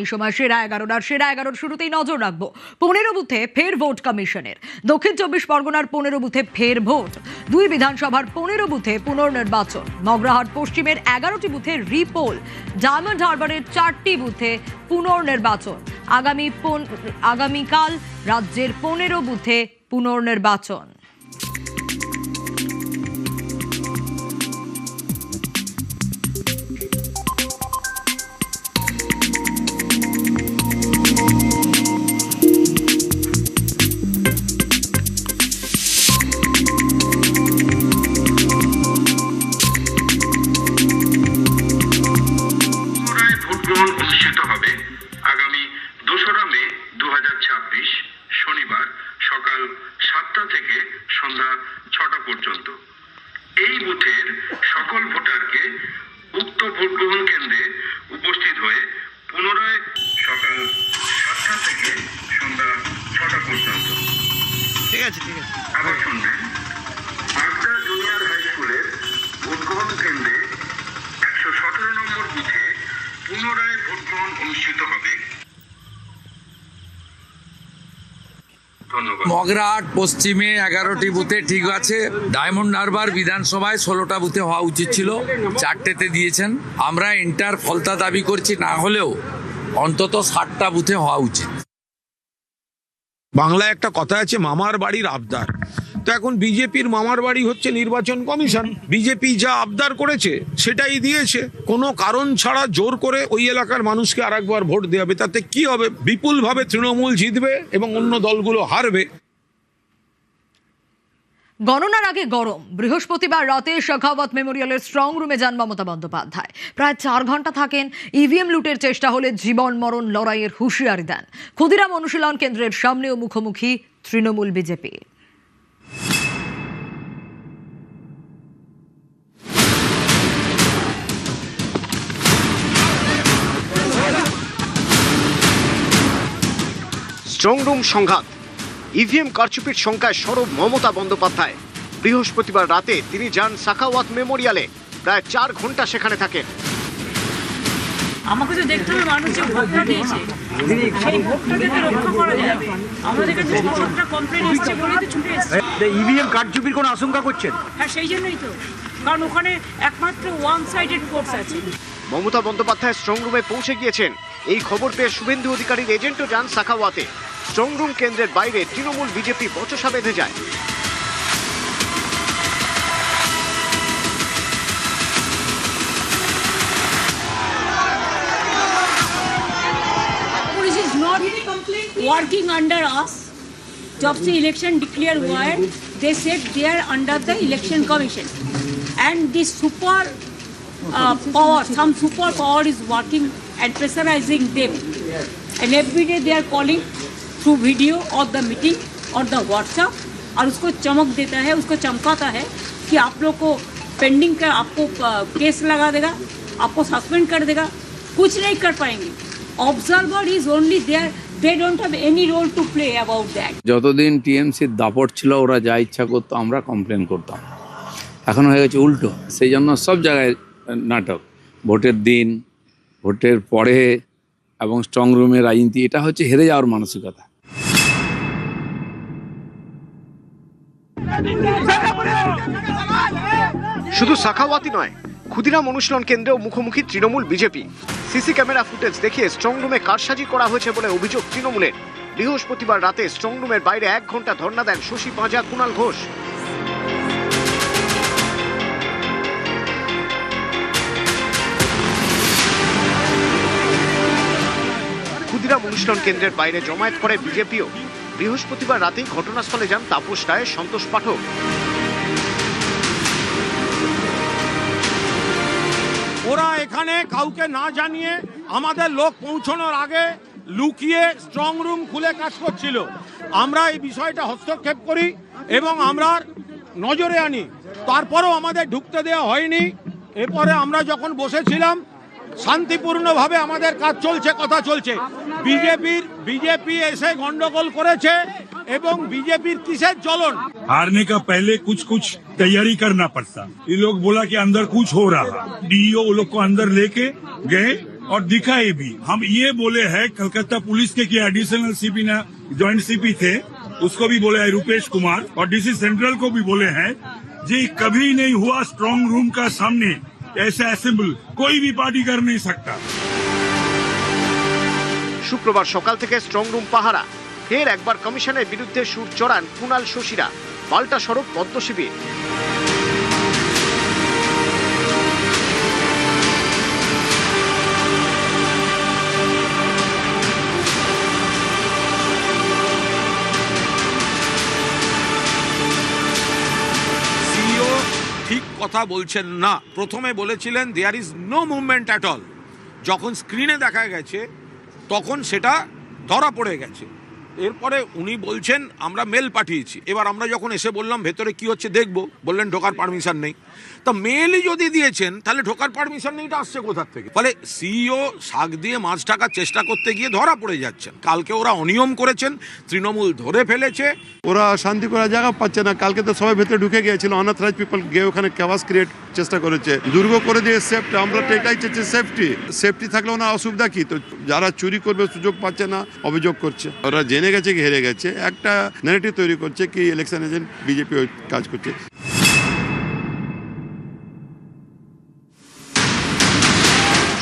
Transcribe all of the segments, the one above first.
এই সময় সেরা 11 শুরুতেই নজর রাখবো 15 বুথে ফের ভোট কমিশনের। দক্ষিণ 24 পরগনার 15 বুথে ফের ভোট, 2 বিধানসভার 15 বুথে পুনর্নির্বাচন, মগরাহাট পশ্চিমের 11টি বুথে রিপোল, ডায়মন্ড হারবারের 4টি বুথে পুনর্নির্বাচন। আগামীকাল রাজ্যের 15 বুথে পুনর্নির্বাচন। অনুষ্ঠিত হবে আগামী 2রা মে 2026 শনিবার সকাল 7টা থেকে সন্ধ্যা 6টা পর্যন্ত। এই বুথের সকল ভোটারকে উক্ত ভোট গ্রহণ কেন্দ্রে উপস্থিত হয়ে পুনরায় সকাল 7টা থেকে সন্ধ্যা 6টা পর্যন্ত। ঠিক আছে আবার শুনবেন, বাগদা জুনিয়র হাই স্কুলের ভোট গ্রহণ কেন্দ্রে 117 নম্বর বুথে পুনরায় ভোট গ্রহণ অনুষ্ঠিত হবে। মগরাহাট পশ্চিমে 11টি বুথে ঠিক আছে। ডায়মন্ড হারবার বিধানসভায় 16টা বুথে হওয়া উচিত ছিল, 4টেতে দিয়েছেন। আমরা এন্টার ফলতা দাবি করছি, না হলেও অন্তত 60টা বুথে হওয়া উচিত। বাংলায় একটা কথা আছে, মামার বাড়ির আবদার। তো এখন বিজেপির মামার বাড়ি হচ্ছে নির্বাচন কমিশন। বিজেপি যা আবদার করেছে সেটাই দিয়েছে, কোনো কারণ ছাড়া জোর করে ওই এলাকার মানুষকে আরেকবার ভোট দেওয়া হবে। তাতে কি হবে? বিপুলভাবে তৃণমূল জিতবে এবং অন্য দলগুলো হারবে। গণনার আগে গরম। বৃহস্পতিবার রাতে শেখাওয়াত মেমোরিয়ালের স্ট্রং রুমে যান মমতা বন্দ্যোপাধ্যায়। প্রায় 4 ঘন্টা থাকেন। ইভিএম লুটের চেষ্টা হলে জীবন মরণ লড়াইয়ের হুঁশিয়ারি দেন। ক্ষুদিরাম অনুশীলন কেন্দ্রের সামনেও মুখোমুখি তৃণমূল বিজেপি। স্ট্রং রুম সংঘাত, ইভিএম কারচুপির শঙ্কায় সরব মমতা বন্দ্যোপাধ্যায়। বৃহস্পতিবার রাতে তিনি যান সাখাওয়াত মেমোরিয়ালে, প্রায় 4 ঘন্টা সেখানে থাকেন। আমাকে তো দেখতে হবে মানুষ যে ভোটটা দিয়েছে সেই ভোটটা যাতে রক্ষা করা যাবে। আমাদের কাছে 6টা কমপ্লেন এসেছে বলেই তো ছুটে এসেছে। ইভিএম কারচুপির কোনো আশঙ্কা করছেন? হ্যাঁ, সেই জন্যই তো, কারণ ওখানে একমাত্র ওয়ান সাইডেড ভোটস আছে। মমতা বন্দ্যোপাধ্যায় স্ট্রং রুমে পৌঁছে গিয়েছেন। এই খবর পেয়ে শুভেন্দু অধিকারীর এজেন্টও যান সাখাওয়াতে। স্ট্রং রুম কেন্দ্রের বাইরে তৃণমূল বিজেপি বচসা বেঁধে যায়। Police is not working under us. जब से इलेक्शन डिक्लेयर हुआ है, they said they are under the election commission, and this super power, some super power is working and pressurizing them, and every day they are calling through video or the meeting or the WhatsApp, और उसको चमक देता है, उसको चमकाता है कि आप लोग को पेंडिंग का आपको केस लगा देगा, आपको सस्पेंड कर देगा, कुछ नहीं कर पाएंगे। Observer is only there, they don't have any role to play about that. যতদিন টিএমসির দাপট ছিল, ওরা যা ইচ্ছা করতো আমরা কমপ্লেন করতাম। এখন হয়ে গেছে উল্টো। সেই জন্য সব জায়গায় নাটক, ভোটের দিন, ভোটের পরে এবং স্ট্রং রুমের রাজনীতি, এটা হচ্ছে হেরে যাওয়ার মানসিকতা। শুধু সাখাওয়াতই নয়, ক্ষুদিরাম অনুশীলন কেন্দ্রেও মুখোমুখি Trinamool BJP. CC camera footage দেখিয়ে স্ট্রং রুমে কারসাজি করা হয়েছে বলে অভিযোগ তৃণমূলের। বৃহস্পতিবার রাতে স্ট্রং রুমের বাইরে 1 ঘন্টা ধর্ণা দেন শশী পাঁজা, কুণাল ঘোষ। ক্ষুদিরাম অনুশীলন কেন্দ্রের বাইরে জমায়েত করে বিজেপিও। বৃহস্পতিবার রাতেই ঘটনাস্থলে যান তাপস রায়, সন্তোষ পাঠক। ওরা এখানে কাউকে না জানিয়ে আমাদের লোক পৌঁছানোর আগে লুকিয়ে স্ট্রং রুম খুলে কাজ করছিল। আমরা এই বিষয়টা হস্তক্ষেপ করি এবং আমরা নজরে আনি, তারপরেও আমাদের ঢুকতে দেওয়া হয়নি। এরপরে আমরা যখন বসেছিলাম, শান্তিপূর্ণভাবে আমাদের কাজ চলছে, কথা চলছে। বিজেপি এসে গন্ডগোল করেছে এবং बीजेपी किसे चलन। हारने का पहले कुछ कुछ तैयारी करना पड़ता। ये लोग बोला कि अंदर कुछ हो रहा, डीईओ वो लोग को अंदर लेके गए और दिखाए भी। हम ये बोले हैं कलकत्ता पुलिस के कि एडिशनल सीपी ना ज्वाइंट सीपी थे, उसको भी बोले है रूपेश कुमार, और डीसी सेंट्रल को भी बोले हैं जी कभी नहीं हुआ स्ट्रांग रूम का सामने ऐसा असेंबल कोई भी पार्टी कर नहीं सकता। শুক্রবার সকাল থেকে স্ট্রং রুম পাহারা। ফের একবার কমিশনের বিরুদ্ধে সুর চড়ান কুণাল শশীরা। পাল্টা সড়ক পদ্ম শিবির। সিইও ঠিক কথা বলছেন না। প্রথমে বলেছিলেন there is no movement at all, যখন স্ক্রিনে দেখা গেছে তখন সেটা ধরা পড়ে গেছে। এরপরে উনি বলছেন আমরা মেল পাঠিয়েছি। এবার আমরা যখন এসে বললাম ভেতরে কি হচ্ছে দেখবো, বললেন ঢোকার পারমিশন নেই। তো মেলই যদি দিয়েছেন তাহলে ঢোকার পারমিশন নেই, এটা আসছে কোথার থেকে? ফলে সিইও শাক দিয়ে মাছ ঢাকার চেষ্টা করতে গিয়ে ধরা পড়ে যাচ্ছেন। কালকে ওরা অনিয়ম করেছেন, তৃণমূল ধরে ফেলেছে। ওরা শান্তি করার জায়গা পাচ্ছে না। কালকে তো সবাই ভেতরে ঢুকে গিয়েছিল, অনাথরাইজ পিপল গিয়ে ওখানে ক্যাওয়াস ক্রিয়েট চেষ্টা করেছে, দুর্গ করে দিয়ে সেফটি। আমরা তো এটাই চাইছি সেফটি থাকলে ওনার অসুবিধা কি? তো যারা চুরি করবে সুযোগ পাচ্ছে না, অভিযোগ করছে। ওরা জেনে গেছে কি হেরে গেছে, একটা ন্যারেটিভ তৈরি করছে কি ইলেকশন এজেন্ট বিজেপি কাজ করছে।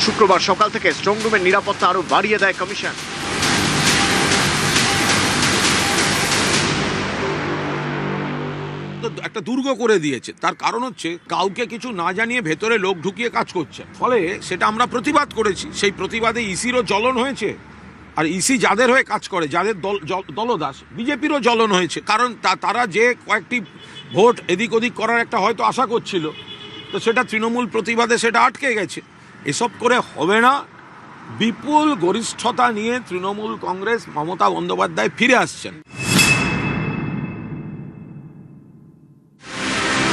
শুক্রবার সকাল থেকে স্ট্রং রুমের নিরাপত্তা আরো বাড়িয়ে দেয় কমিশন। একটা দুর্গ করে দিয়েছে। তার কারণ হচ্ছে কাউকে কিছু না জানিয়ে ভেতরে লোক ঢুকিয়ে কাজ করছে। ফলে সেটা আমরা প্রতিবাদ করেছি। সেই প্রতিবাদে ইসিরও জ্বলন হয়েছে, আর ইসি যাদের হয়ে কাজ করে, যাদের দলদাস, বিজেপিরও জ্বলন হয়েছে। কারণ তারা যে কয়েকটি ভোট এদিক ওদিক করার একটা হয়তো আশা করছিল, তো সেটা তৃণমূল প্রতিবাদে সেটা আটকে গেছে। এসব করে হবে না। বিপুল গরিষ্ঠতা নিয়ে তৃণমূল কংগ্রেস, মমতা বন্দ্যোপাধ্যায় ফিরে আসছেন।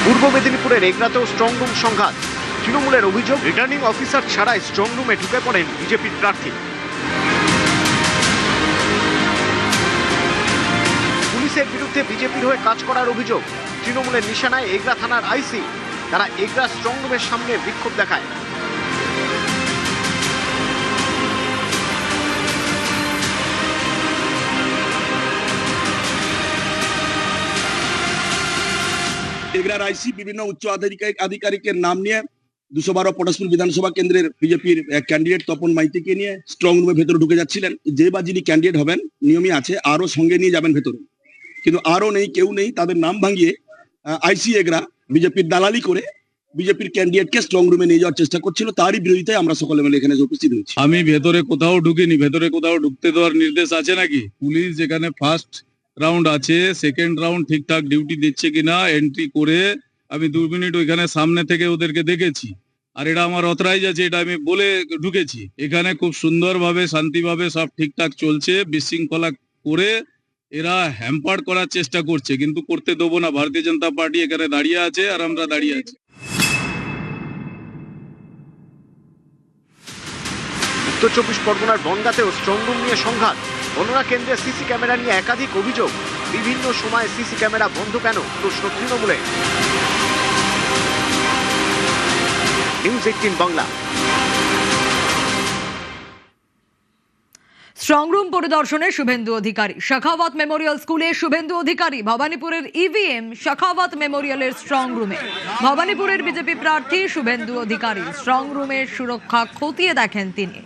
পূর্ব মেদিনীপুরের এগরাতেও স্ট্রং রুম সংঘাত। তৃণমূলের অভিযোগ রিটার্নিং অফিসার ছাড়াই স্ট্রং রুমে ঢুকে পড়েন বিজেপির প্রার্থী। পুলিশের বিরুদ্ধে বিজেপির হয়ে কাজ করার অভিযোগ। তৃণমূলের নিশানায় এগরা থানার আইসি। তারা এগরা স্ট্রং রুমের সামনে বিক্ষোভ দেখায়। এগরার আইসি বিভিন্ন উচ্চ আধিকারিকের নাম নিয়ে 212 পটাশপুর বিধানসভা কেন্দ্রের বিজেপির ক্যান্ডিডেট তপন মাইতিকে নিয়ে স্ট্রং রুমে ভেতরে ঢুকে যাচ্ছিলেন। যে বা যিনি ক্যান্ডিডেট হবেন নিয়মই আছে আরও সঙ্গে নিয়ে যাবেন ভেতরে, কিন্তু আরও নেই, কেউ নেই। তাদের নাম ভাঙিয়ে আইসি এগরা বিজেপির দালালি করে বিজেপির ক্যান্ডিডেটকে স্ট্রং রুমে নিয়ে যাওয়ার চেষ্টা করছিল। তারই বিরোধিতায় আমরা সকলে মিলে এখানে উপস্থিত হয়েছি। আমি ভেতরে কোথাও ঢুকিনি। ভেতরে কোথাও ঢুকতে দেওয়ার নির্দেশ আছে নাকি? পুলিশ যেখানে ফার্স্ট রাউন্ড আছে, সেকেন্ড রাউন্ড ঠিকঠাক ডিউটি দিচ্ছে কিনা এন্ট্রি করে আমি 2 মিনিট ওইখানে সামনে থেকে ওদেরকে দেখেছি, আর এটা আমার অথরাইজ আছে, এটা আমি বলে ঢুকেছি। এখানে খুব সুন্দরভাবে শান্তিভাবে সব ঠিকঠাক চলছে। বিশৃঙ্খলা করে এরা হ্যাম্পার করার চেষ্টা করছে, কিন্তু করতে দেবো না। ভারতীয় জনতা পার্টি এখানে দাঁড়িয়ে আছে আর আমরা দাঁড়িয়ে আছি। উত্তর 24 পরগনার বনগাঁতেও স্ট্রং রুম নিয়ে সংঘাত। গণনা কেন্দ্রে সিসি ক্যামেরা নিয়ে একাধিক অভিযোগ। বিভিন্ন সময় সিসি ক্যামেরা বন্ধ কেন, প্রশ্ন তৃণমূলে। নিউজ 18 বাংলা। স্ট্রং রুম পরিদর্শনে শুভেন্দু অধিকারী। শাখাওয়াত মেমোরিয়াল স্কুলে শুভেন্দু অধিকারী। ভবানীপুরের ইভিএম শাখাওয়াত মেমোরিয়ালের স্ট্রং রুমে ভবানীপুরের বিজেপি প্রার্থী শুভেন্দু অধিকারী স্ট্রং রুমের সুরক্ষা খতিয়ে দেখেন তিনি।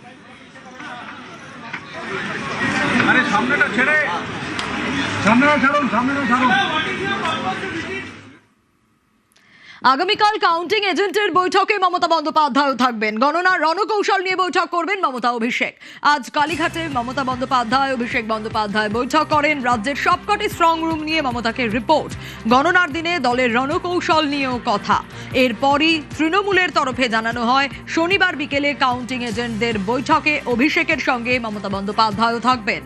আগামীকাল কাউন্টিং এজেন্টের বৈঠকে মমতা বন্দ্যোপাধ্যায় থাকবেন। গণনার রণকৌশল নিয়ে বৈঠক করবেন মমতা অভিষেক। আজ কালীঘাটে মমতা বন্দ্যোপাধ্যায়, অভিষেক বন্দ্যোপাধ্যায় বৈঠক করেন। রাজ্যের সবকটি স্ট্রং রুম নিয়ে মমতাকে রিপোর্ট। গণনার দিনে দলের রণকৌশল নিয়েও কথা। এরপরই তৃণমূলের তরফে জানানো হয় শনিবার বিকেলে কাউন্টিং এজেন্টদের বৈঠকে অভিষেকের সঙ্গে মমতা বন্দ্যোপাধ্যায়ও থাকবেন।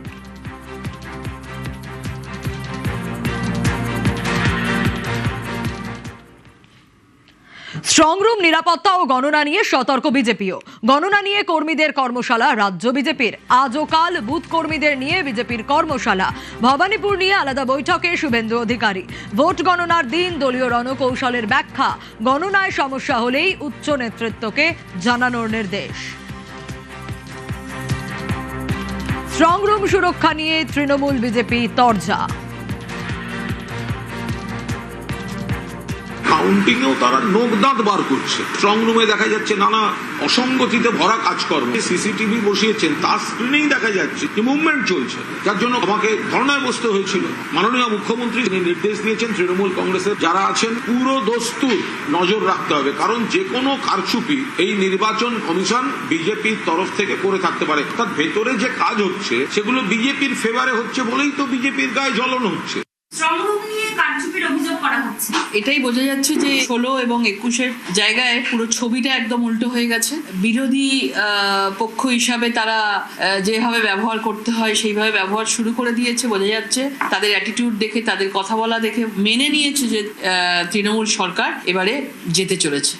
স্ট্রং রুম নিরাপত্তা ও গণনা নিয়ে সতর্ক বিজেপিও। গণনা নিয়ে কর্মীদের কর্মশালা রাজ্য বিজেপির। আজ ও কাল বুথ কর্মীদের নিয়ে বিজেপির কর্মশালা। ভবানীপুর নিয়ে আলাদা বৈঠকে শুভেন্দু অধিকারী। ভোট গণনার দিন দলীয় রণকৌশলের ব্যাখ্যা। গণনায় সমস্যা হলেই উচ্চ নেতৃত্বকে জানানোর নির্দেশ। স্ট্রং রুম সুরক্ষা নিয়ে তৃণমূল বিজেপি তরজা। কাউন্টিংয়েও তারা নোকদাঁত বার করছে। স্ট্রং রুমে দেখা যাচ্ছে নানা অসঙ্গতিতে ভরা কাজকর্ম। সিসিটিভি বসিয়েছেন, তার স্ক্রিনেই দেখা যাচ্ছে যে মুভমেন্ট চলছে, যার জন্য আমাকে ধর্নায় বসতে হয়েছিল। মাননীয় মুখ্যমন্ত্রী নির্দেশ দিয়েছেন তৃণমূল কংগ্রেসের যারা আছেন পুরো দস্তুর নজর রাখতে হবে, কারণ যে কোনো কারচুপি এই নির্বাচন কমিশন বিজেপির তরফ থেকে করে থাকতে পারে। অর্থাৎ ভেতরে যে কাজ হচ্ছে সেগুলো বিজেপির ফেভারে হচ্ছে বলেই তো বিজেপির গায়ে জ্বলন হচ্ছে। এটাই বোঝা যাচ্ছে যে 16 এবং 21-এর জায়গায় পুরো ছবিটা একদম উল্টো হয়ে গেছে। বিরোধী পক্ষ হিসাবে তারা যেভাবে ব্যবহার করতে হয় সেইভাবে ব্যবহার শুরু করে দিয়েছে। বোঝা যাচ্ছে তাদের অ্যাটিটিউড দেখে, তাদের কথা বলা দেখে মেনে নিয়েছে যে তৃণমূল সরকার এবারে যেতে চলেছে।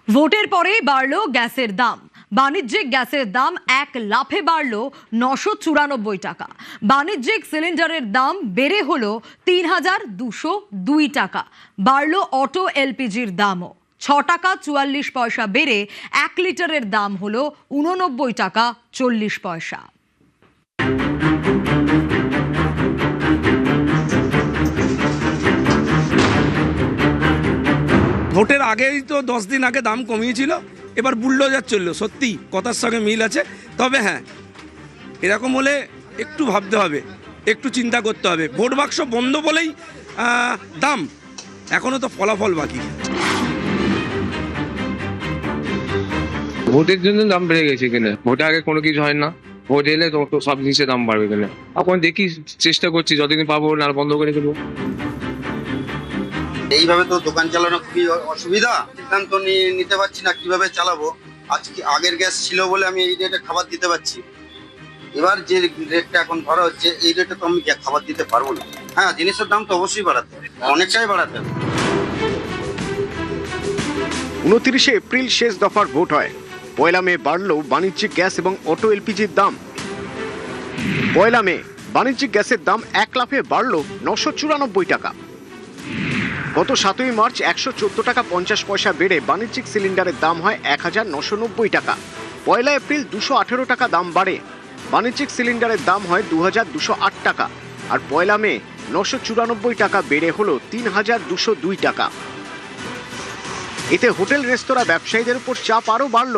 ভোটের পরে বাড়লো গ্যাসের দাম। বাণিজ্যিক গ্যাসের দাম এক লাফে বাড়ল 994 টাকা। বাণিজ্যিক সিলিন্ডারের দাম বেড়ে হলো 3202 টাকা। বাড়ল অটো এলপিজির দামও 6 টাকা 44 পয়সা বেড়ে 1 লিটারের দাম হলো 89 টাকা 40 পয়সা। ভোটের আগেই তো 10 দিন আগে দাম কমিয়েছিল, এবার বুলডোজার চললো। সত্যি কথার সঙ্গে মিল আছে, তবে হ্যাঁ এরকম হলে একটু ভাবতে হবে, একটু চিন্তা করতে হবে। ভোট বাক্স বন্ধ বলেই দাম, এখনো তো ফলাফল বাকি। ভোটের জন্য দাম বেড়ে গেছে কিনা, ভোটে আগে কোনো কিছু হয় না, ভোট এলে তো সব জিনিসের দাম বাড়বে কিনা। এখন দেখি, চেষ্টা করছি যতদিন পাবো না বন্ধ করে দেবো। এইভাবে তো দোকান চালানো খুবই অসুবিধা, সিদ্ধান্ত নিতে পারছি না কিভাবে চালাবো। আজকে আগের গ্যাস ছিল বলে আমি এই রেটে খাবার দিতে পারছি, এবার যে রেটটা এখন ধরা হচ্ছে এই রেটে তো আমি খাবার দিতে পারবো না। হ্যাঁ, জিনিসের দাম তো অবশ্যই বাড়াতে হবে, অনেকটাই বাড়াতে হবে। 29 এপ্রিল শেষ দফার ভোট হয়। 1 মে বাড়ল বাণিজ্যিক গ্যাস এবং অটো এলপিজির দাম। 1 মে বাণিজ্যিক গ্যাসের দাম এক লাফে বাড়ল 994 টাকা। গত 7 মার্চ 114 টাকা 50 পয়সা বেড়ে বাণিজ্যিক সিলিন্ডারের দাম হয় 1990 টাকা। 1 এপ্রিল 218 টাকা দাম বাড়ে, বাণিজ্যিক সিলিন্ডারের দাম হয় 2208 টাকা। আর 1 মে 994 টাকা বেড়ে হলো 3202 টাকা। এতে হোটেল রেস্তোরাঁ ব্যবসায়ীদের উপর চাপ আরও বাড়ল।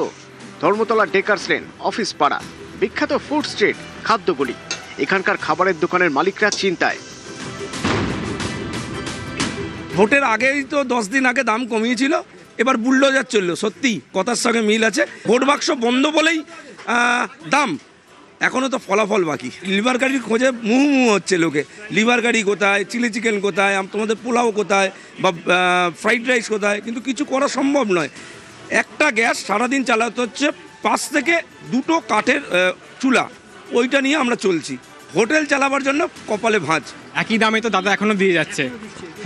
ধর্মতলা ডেকার্স লেন, অফিস পাড়া, বিখ্যাত ফুড স্ট্রিট, খাদ্যগুলি, এখানকার খাবারের দোকানের মালিকরা চিন্তায়। ভোটের আগেই তো 10 দিন আগে দাম কমিয়েছিল, এবার বুলডোজার চললো। সত্যি কথার সঙ্গে মিল আছে। ভোট বাক্স বন্ধ বলেই দাম, এখনো তো ফলাফল বাকি। লিভার কারির খোঁজে মুহু হচ্ছে লোকে। লিভার কারি কোথায়, চিলি চিকেন কোথায়, তোমাদের পোলাও কোথায়, বা ফ্রাইড রাইস কোথায়, কিন্তু কিছু করা সম্ভব নয়। একটা গ্যাস সারাদিন চালাতে হচ্ছে 5 থেকে 2টো কাঠের চুলা, ওইটা নিয়ে আমরা চলছি। হোটেল চালাবার জন্য কপালে ভাঁজ। একই দামে তো দাদা এখনো দিয়ে যাচ্ছে।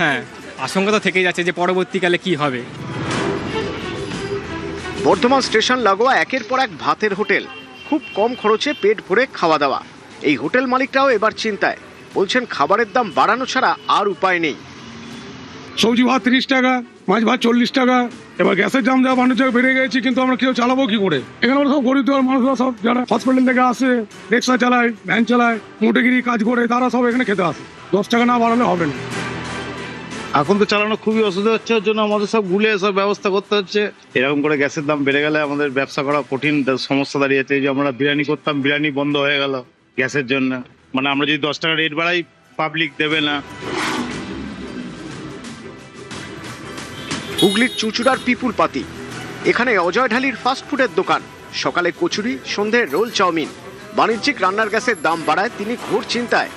হ্যাঁ, আশঙ্কা তো থেকেই যাচ্ছে যে পরবর্তীকালে কি হবে। বর্ধমান স্টেশন লাগোয়া একের পর এক ভাতের হোটেল, খুব কম খরচে পেট ভরে খাওয়া দাওয়া। এই হোটেল মালিকরাও এবার চিন্তায়, বলছেন খাবারের দাম বাড়ানো ছাড়া আর উপায় নেই। সবজি ভাত 30 টাকা, মাছ ভাত 40 টাকা, এবার গ্যাসের দাম দেওয়া বাণিজ্য বেড়ে গেছে, কিন্তু আমরা কেউ চালাবো কি করে? এখানে আমরা সব গরিব দেওয়ার মানুষরা, সব যারা হসপিটাল থেকে আসে, রিক্সা চালায়, ভ্যান চালায়, মোটেগিরি কাজ করে, তারা সব এখানে খেতে আসে। 10 টাকা না বাড়ালে হবে না। এখন তো চালানো খুবই অসুবিধা হচ্ছে, ওর জন্য আমাদের সব গুলে সব ব্যবস্থা করতে হচ্ছে। এরকম করে গ্যাসের দাম বেড়ে গেলে আমাদের ব্যবসা করা কঠিন সমস্যা দাঁড়িয়েছে। যে আমরা বিরিয়ানি করতাম, বিরিয়ানি বন্ধ হয়ে গেল গ্যাসের জন্য। মানে আমরা যদি 10 টাকা রেট বাড়াই, পাবলিক দেবে না। হুগলির চুঁচুড়ার পিপুল পাতি, এখানে অজয় ঢালির ফাস্টফুডের দোকান। সকালে কচুরি, সন্ধ্যায় রোল, চাউমিন। বাণিজ্যিক রান্নার গ্যাসের দাম বাড়ায় তিনি ঘোর চিন্তায়।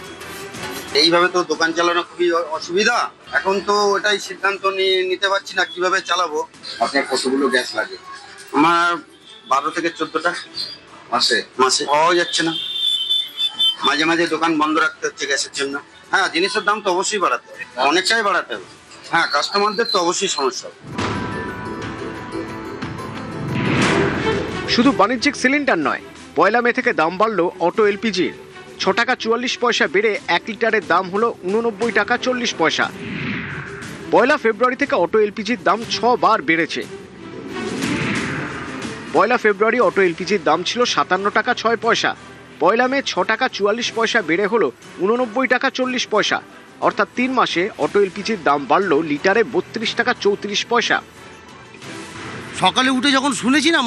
এইভাবে তো দোকান চালানো খুবই অসুবিধা, এখন তো ওটাই সিদ্ধান্ত নিতে পারছি না কিভাবে চালাবো। আপনার কতগুলো গ্যাস লাগে? আমার 12 থেকে 14টা মাসে পাওয়া যাচ্ছে না, মাঝে মাঝে দোকান বন্ধ রাখতে হচ্ছে গ্যাসের জন্য। হ্যাঁ, জিনিসের দাম তো অবশ্যই বাড়াতে হবে, অনেকটাই বাড়াতে হবে। হ্যাঁ, কাস্টমারদের তো অবশ্যই সমস্যা। শুধু বাণিজ্যিক সিলিন্ডার নয়, 1 মে থেকে দাম বাড়ল অটো এলপিজির। 6 টাকা 44 পয়সা বেড়ে 1 লিটারের দাম হলো 89 টাকা 40 পয়সা। 1 ফেব্রুয়ারি থেকে অটো এলপিজির দাম 6 বার বেড়েছে। পয়লা ফেব্রুয়ারি অটো এলপিজির দাম ছিল 57 টাকা 6 পয়সা। পয়লা মে 6 টাকা 44 পয়সা বেড়ে হলো 89 টাকা 40 পয়সা। অর্থাৎ 3 মাসে অটো এলপিজির দাম বাড়ল লিটারে 32 টাকা 34 পয়সা। সকালে উঠে যখন শুনেছি না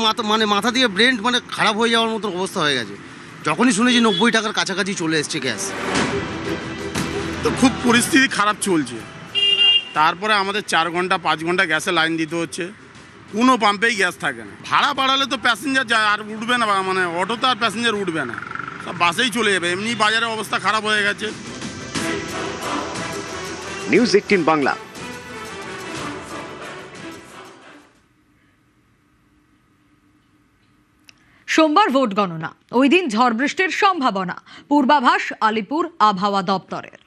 মাথা দিয়ে ব্রেন খারাপ হয়ে যাওয়ার মতো অবস্থা হয়ে গেছে। যখনই শুনেছি 90 টাকার কাছাকাছি চলে এসছে গ্যাস। তো খুব পরিস্থিতি খারাপ চলছে। তারপরে আমাদের 4 ঘন্টা 5 ঘন্টা গ্যাসে লাইন দিতে হচ্ছে, কোনো পাম্পেই গ্যাস থাকে না। ভাড়া বাড়ালে তো প্যাসেঞ্জার যায় আর উঠবে না, অটোতে আর প্যাসেঞ্জার উঠবে না, সব বাসেই চলে যাবে। এমনি বাজারের অবস্থা খারাপ হয়ে গেছে। নিউজ 18 বাংলা। সোমবার ভোট গণনা, ওই দিন ঝড় বৃষ্টির সম্ভাবনা, পূর্বাভাস আলিপুর আবহাওয়া দপ্তরের।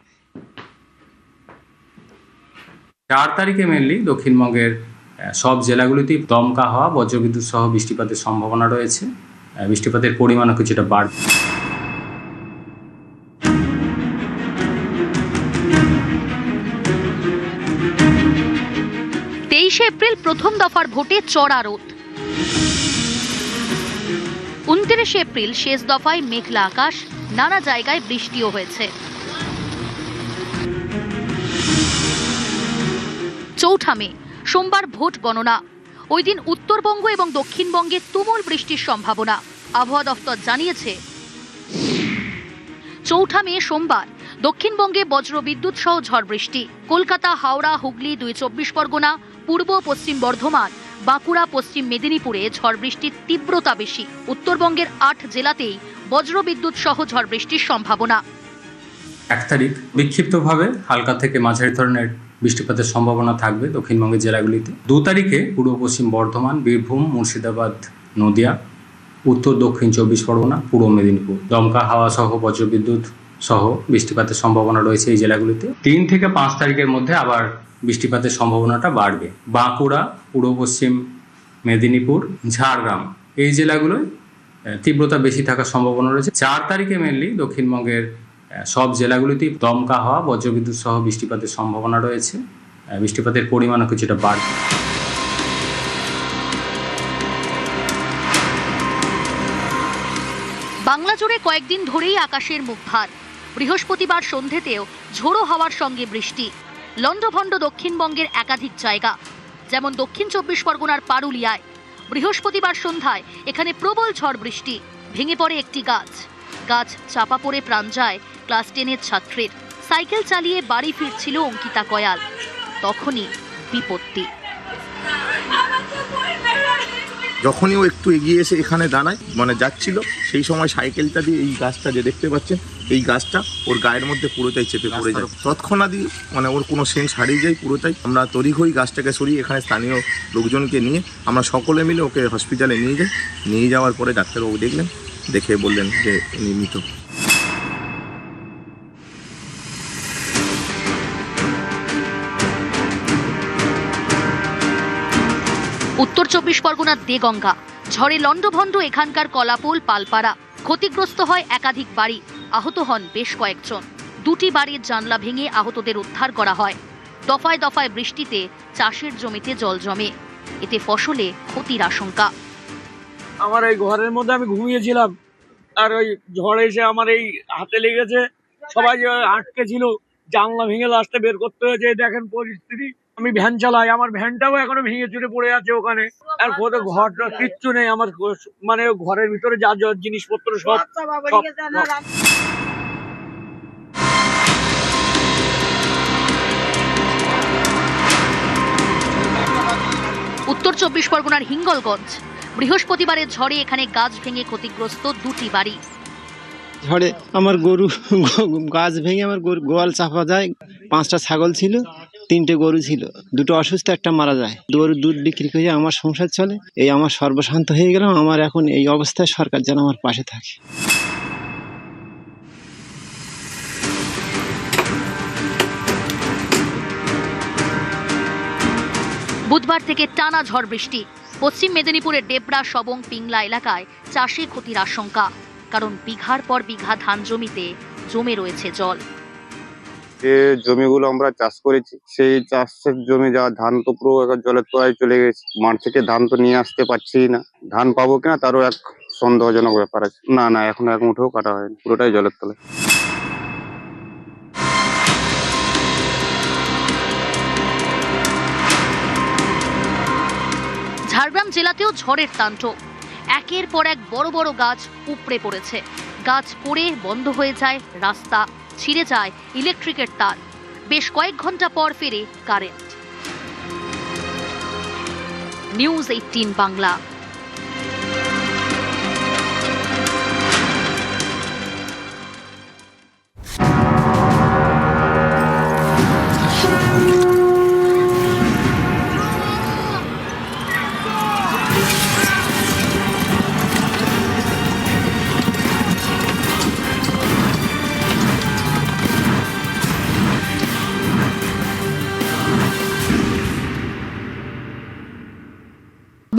4 তারিখে মেনলি দক্ষিণবঙ্গের সব জেলাগুলিতেই দমকা হওয়া, বজ্রবিদ্যুৎ সহ বৃষ্টিপাতের সম্ভাবনা রয়েছে। বৃষ্টিপাতের পরিমাণও কিছুটা বাড়বে। এপ্রিল প্রথম দফার ভোটে চড়া রোদ। 29 এপ্রিল শেষ দফায় মেঘলা আকাশ, নানা জায়গায় বৃষ্টিও হয়েছে। 4 মে সোমবার ভোট গণনা, ওই দিন উত্তরবঙ্গ এবং দক্ষিণবঙ্গে তুমুল বৃষ্টির সম্ভাবনা, আবহাওয়া দফতর জানিয়েছে। 4 মে সোমবার দক্ষিণবঙ্গে বজ্রবিদ্যুৎ সহ ঝড় বৃষ্টি। কলকাতা, হাওড়া, হুগলি, 2 চব্বিশ পরগনা, পূর্ব পশ্চিম বর্ধমান, বাঁকুড়া, পশ্চিম মেদিনীপুরে ঝড় বৃষ্টির তীব্রতা বেশি। উত্তরবঙ্গের 8 জেলাতেই বজ্রবিদ্যুৎ সহ ঝড় বৃষ্টির সম্ভাবনা। 1 তারিখ বিক্ষিপ্তভাবে হালকা থেকে মাঝারি ধরনের বৃষ্টিপাতের সম্ভাবনা থাকবে দক্ষিণবঙ্গের জেলাগুলিতে। 2 তারিখে পূর্ব পশ্চিম বর্ধমান, বীরভূম, মুর্শিদাবাদ, নদিয়া, উত্তর দক্ষিণ 24 পরগনা, পূর্ব মেদিনীপুর দমকা হাওয়া সহ বজ্রবিদ্যুৎ সহ বৃষ্টিপাতের সম্ভাবনা রয়েছে এই জেলাগুলিতে। 3 থেকে 5 তারিখের মধ্যে আবার বৃষ্টিপাতের সম্ভাবনাটা বাড়বে। বাঁকুড়া, পূর্ব পশ্চিম মেদিনীপুর, ঝাড়গ্রাম এই জেলাগুলোয় তীব্রতা বেশি থাকার সম্ভাবনা রয়েছে। 4 তারিখে মেনলি দক্ষিণবঙ্গের সব জেলাগুলিতেই দমকা হওয়া, বজ্রবিদ্যুৎ সহ বৃষ্টিপাতের সম্ভাবনা রয়েছে। বৃষ্টিপাতের পরিমাণও কিছুটা বাড়বে। বাংলা জুড়ে কয়েকদিন ধরেই আকাশের মুখ ভার। বৃহস্পতিবার সন্ধ্যেতেও ঝোড়ো হাওয়ার সঙ্গে বৃষ্টি। লন্ডভন্ড দক্ষিণবঙ্গের একাধিক জায়গা, যেমন দক্ষিণ 24 পরগনার পারুলিয়ায় বৃহস্পতিবার সন্ধ্যায় এখানে প্রবল ঝড় বৃষ্টি। ভেঙে পড়ে একটি গাছ চাপা পড়ে প্রাণ যায় ক্লাস 10-এর ছাত্রের। সাইকেল চালিয়ে বাড়ি ফিরছিল অঙ্কিতা কয়াল, তখনই বিপত্তি। যখনই ও একটু এগিয়ে এসে এখানে দাঁড়ায় যাচ্ছিল, সেই সময় সাইকেলটা দিয়ে এই গাছটা যে দেখতে পাচ্ছেন, এই গাছটা ওর গায়ের মধ্যে পুরোটাই চেপে পড়ে যায়। তৎক্ষণাৎই ওর কোনো সেন্স হারিয়ে যায় পুরোটাই। আমরা তড়িঘড়ি গাছটাকে সরিয়ে এখানে স্থানীয় লোকজনকে নিয়ে আমরা সকলে মিলে ওকে হসপিটালে নিয়ে যাই। নিয়ে যাওয়ার পরে ডাক্তারবাবু দেখলেন, দেখে বললেন যে উনি মৃত। উত্তর 24 পরগনার দেগঙ্গা ঝড়ে লন্ডভন্ড এখানকার কলাপোল, পালপাড়া। ক্ষতিগ্রস্ত হয় একাধিক বাড়ি, আহত হন বেশ কয়েকজন। 2টি বাড়ির জানলা ভেঙে আহতদের উদ্ধার করা হয়। দফায় দফায় বৃষ্টিতে চাষের জমিতে জল জমে, এতে ফসলে ক্ষতির আশঙ্কা। আমার এই ঘরের মধ্যে আমি ঘুমিয়েছিলাম, আর ওই ঝড় এসে আমার এই হাতে লেগেছে। সবাই যে আটকে ছিল, জানলা ভেঙে লাস্টে বের করতে হয়েছে। দেখেন পরিস্থিতি। আমি ভ্যান চালাই, আমার ভ্যানটাও এখনো ভেঙে চুরে পড়ে আছে ওখানে। আর কোথাও ঘরটা কিচ্ছু নেই আমার, ঘরের ভিতরে যা যা জিনিসপত্র সব। উত্তর 24 পরগনার হিঙ্গলগঞ্জ বৃহস্পতিবারের ঝড়ে এখানে গাছ ভেঙে ক্ষতিগ্রস্ত 2টি বাড়ি। ঝড়ে আমার গরু গাছ ভেঙে আমার গোয়াল চাপা যায়। 5টা ছাগল ছিল, 3টে গরু ছিল, 2টো অসুস্থ, একটা মারা যায়। গরুর দুধ বিক্রি করে আমার সংসার চলে। এই আমার সর্বশান্ত হয়ে গেলাম। আমার এখন এই অবস্থায় সরকার যেন আমার পাশে থাকে। বুধবার থেকে টানা ঝড় বৃষ্টি। পশ্চিম মেদিনীপুরের ডেবরা, সবং, পিংলা এলাকায় চাষে ক্ষতির আশঙ্কা, কারণ বিঘার পর বিঘা ধান জমিতে জমে রয়েছে জল। যে জমিগুলো আমরা চাষ করেছি সেই চাষের জমি যা ধান তো পুরো একবার জলের তলায় চলে গেছে। মাঠ থেকে ধান তো নিয়ে আসতে পারছি না, ধান পাবো কিনা তারও এক সন্দেহজনক ব্যাপার আছে। না না, এখনো এক মুঠেও কাটা হয়নি, পুরোটাই জলের তলায়। ঝাড়গ্রাম জেলাতেও ঝড়ের তাণ্ডব। একের পর এক বড় বড় গাছ উপড়ে পড়েছে। গাছ পড়ে বন্ধ হয়ে যায় রাস্তা, ছিঁড়ে যায় ইলেকট্রিকের তার। বেশ কয়েক ঘন্টা পর ফেরে কারেন্ট। নিউজ 18 বাংলা।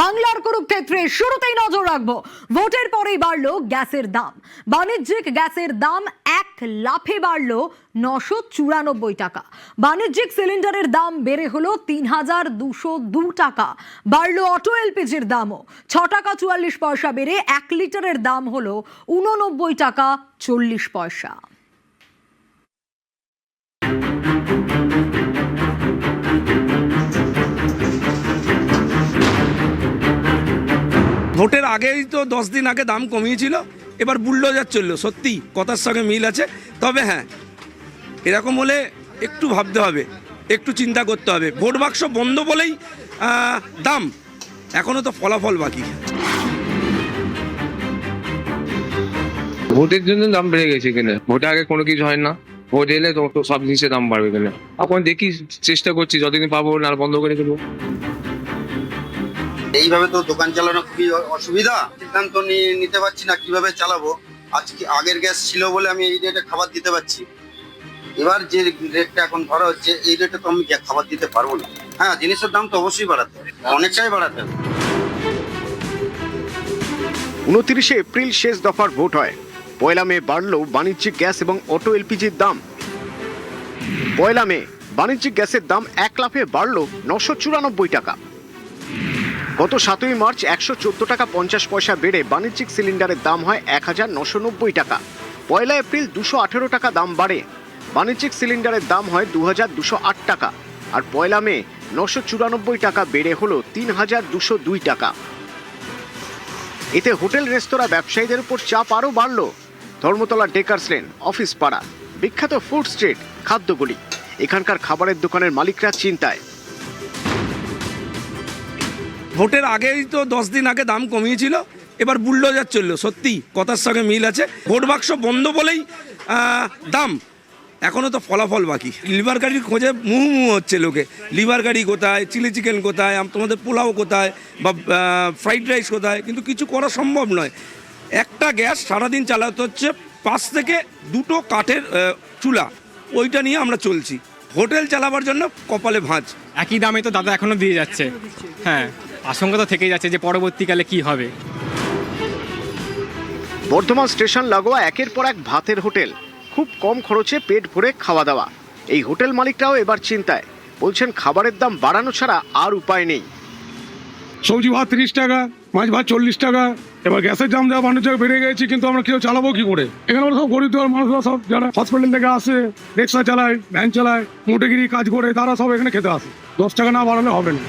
বাংলার কুরুক্ষেত্রে শুরুতেই নজর রাখবো। ভোটের পরেই বাড়লো গ্যাসের দাম। বাণিজ্যিক গ্যাসের দাম এক লাফে বাড়লো 994 টাকা। বাণিজ্যিক সিলিন্ডারের দাম বেড়ে হলো 3202 টাকা। বাড়লো অটো এলপিজির দামও 6 টাকা 44 পয়সা বেড়ে 1 লিটারের দাম হলো 89 টাকা 40 পয়সা। ভোটের আগেই তো 10 দিন আগে দাম কমিয়েছিল, এবার বুলডোজার চললো। সত্যি কথার সঙ্গে মিল আছে। তবে হ্যাঁ, এরকম হলে একটু ভাবতে হবে, একটু চিন্তা করতে হবে। ভোট বাক্স বন্ধ বলেই দাম, এখনো তো ফলাফল বাকি। ভোটের জন্য দাম বেড়ে গেছে এখানে। ভোটে আগে কোনো কিছু হয় না, ভোট এলে তো সব জিনিসের দাম বাড়বে এখানে। এখন দেখি, চেষ্টা করছি যতদিন পাবো না বন্ধ করে দেবো। এইভাবে তো দোকান চালানো খুবই অসুবিধা। সিদ্ধান্ত নিতে পারছি না কিভাবে চালাবো। আজকে আগের গ্যাস ছিল বলে আমি এই রেটে খাবার দিতে পারছি। এবার যে রেটটা এখন ধরা হচ্ছে এই রেটে তো আমি খাবার দিতে পারবো না। হ্যাঁ, জিনিসের দাম তো অবশ্যই বাড়াতে হবে, অনেকটাই বাড়াতে হবে। 29 এপ্রিল শেষ দফার ভোট হয়। 1 মে বাড়ল বাণিজ্যিক গ্যাস এবং অটো এলপিজির দাম। 1 মে বাণিজ্যিক গ্যাসের দাম এক লাফে বাড়ল 994 টাকা। গত 7 মার্চ 114 টাকা 50 পয়সা বেড়ে বাণিজ্যিক সিলিন্ডারের দাম হয় 1990 টাকা। 1 এপ্রিল 218 টাকা দাম বাড়ে, বাণিজ্যিক সিলিন্ডারের দাম হয় 2208 টাকা। আর 1 মে 994 টাকা বেড়ে হলো 3202 টাকা। এতে হোটেল রেস্তোরাঁ ব্যবসায়ীদের উপর চাপ আরও বাড়ল। ধর্মতলা ডেকার্স লেন, অফিস পাড়া, বিখ্যাত ফুড স্ট্রিট, খাদ্যগুলি, এখানকার খাবারের দোকানের মালিকরা চিন্তায়। ভোটের আগেই তো 10 দিন আগে দাম কমিয়েছিল, এবার বুলডোজার চললো। সত্যি কথার সঙ্গে মিল আছে। ভোট বাক্স বন্ধ বলেই দাম, এখনো তো ফলাফল বাকি। লিভার গাড়ির খোঁজে মুহু হচ্ছে লোকে। লিভার গাড়ি কোথায়, চিলি চিকেন কোথায়, তোমাদের পোলাও কোথায়, বা ফ্রাইড রাইস কোথায়, কিন্তু কিছু করা সম্ভব নয়। একটা গ্যাস সারাদিন চালাতে হচ্ছে 5 থেকে 2টো কাঠের চুলা, ওইটা নিয়ে আমরা চলছি। হোটেল চালাবার জন্য কপালে ভাঁজ। একই দামে তো দাদা এখনো দিয়ে যাচ্ছে। হ্যাঁ, আশঙ্কা তো থেকেই যাচ্ছে যে পরবর্তীকালে কি হবে। বর্ধমান স্টেশন লাগোয়া একের পর এক ভাতের হোটেল, খুব কম খরচে পেট ভরে খাওয়া দাওয়া। এই হোটেল মালিকরাও এবার চিন্তায়, বলছেন খাবারের দাম বাড়ানো ছাড়া আর উপায় নেই। সবজি ভাত 30 টাকা, মাছ ভাত 40 টাকা। এবার গ্যাসের দাম যা মানুষ বেড়ে গেছে, কিন্তু আমরা কেউ চালাবো কি করে? এখানে আমরা সব গরিব দেওয়ার মানুষরা, সব যারা হসপিটাল থেকে আসে, রিক্সা চালায়, ভ্যান চালায়, মোটেগিরি কাজ করে, তারা সব এখানে খেতে আসে। 10 টাকা না বাড়ালে হবে না।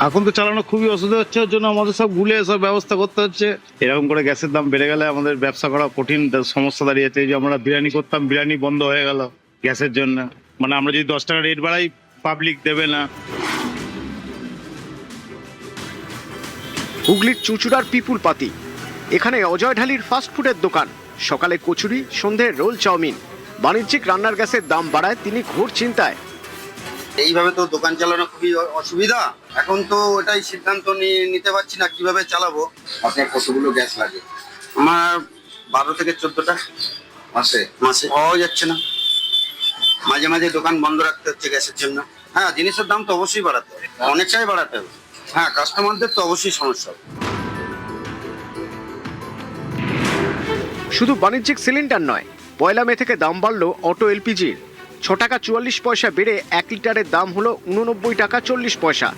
এখন তো চালানো খুবই অসুবিধা হচ্ছে, ওর জন্য আমাদের সব গুলে সব ব্যবস্থা করতে হচ্ছে। এরকম করে গ্যাসের দাম বেড়ে গেলে আমাদের ব্যবসা করা কঠিন সমস্যা দাঁড়িয়েছে। এই যে আমরা বিরিয়ানি করতাম, বিরিয়ানি বন্ধ হয়ে গেল গ্যাসের জন্য। মানে আমরা যদি 10 টাকা রেট বাড়াই, পাবলিক দেবে না। হুগলির চুঁচুড়ার পিপুল পাতি, এখানে অজয় ঢালির ফাস্টফুডের দোকান। সকালে কচুরি, সন্ধ্যে রোল, চাউমিন। বাণিজ্যিক রান্নার গ্যাসের দাম বাড়ায় তিনি ঘোর চিন্তায়। এইভাবে তো দোকান চালানো খুবই অসুবিধা। এখন তো ওটাই সিদ্ধান্ত নিতে পারছি না কিভাবে চালাবো। আপনার কতগুলো গ্যাস লাগে? আমার 12 থেকে 14টা মাসে পাওয়া যাচ্ছে না। মাঝে মাঝে দোকান বন্ধ রাখতে হচ্ছে গ্যাসের জন্য। হ্যাঁ, জিনিসের দাম তো অবশ্যই বাড়াতে হবে, অনেকটাই বাড়াতে হবে। হ্যাঁ, কাস্টমারদের তো অবশ্যই সমস্যা হবে। শুধু বাণিজ্যিক সিলিন্ডার নয়, 1 মে থেকে দাম বাড়ল অটো এলপিজির। 6 টাকা 44 পয়সা বেড়ে 1 লিটারের দাম হলো 89 টাকা 40 পয়সা।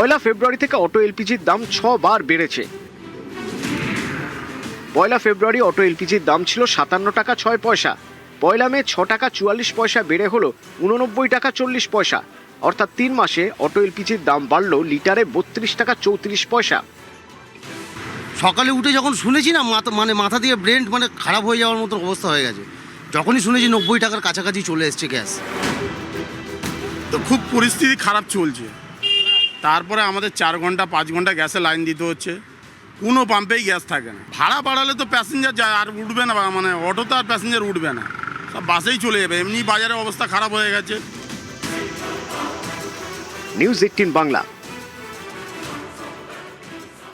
1 ফেব্রুয়ারি থেকে অটো এলপিজির দাম 6 বার বেড়েছে। 1 ফেব্রুয়ারি অটো এলপিজির দাম ছিল 57 টাকা 6 পয়সা। 1 মে 6 টাকা 44 পয়সা বেড়ে হলো 89 টাকা 40 পয়সা। অর্থাৎ 3 মাসে অটো এলপিজির দাম বাড়লো লিটারে 32 টাকা 34 পয়সা। সকালে উঠে যখন শুনেছি না মাথা দিয়ে ব্রেন খারাপ হয়ে যাওয়ার মতো অবস্থা হয়ে গেছে। যখনই শুনেছি 90 টাকার কাছাকাছি চলে এসছে গ্যাস। তো খুব পরিস্থিতি খারাপ চলছে। তারপরে আমাদের 4 ঘন্টা 5 ঘন্টা গ্যাসে লাইন দিতে হচ্ছে, কোনো পাম্পেই গ্যাস থাকে না। ভাড়া বাড়ালে তো প্যাসেঞ্জার যায় আর উঠবে না, অটো তো আর প্যাসেঞ্জার উঠবে না, সব বাসেই চলে যাবে। এমনি বাজারের অবস্থা খারাপ হয়ে গেছে। নিউজ 18 বাংলা।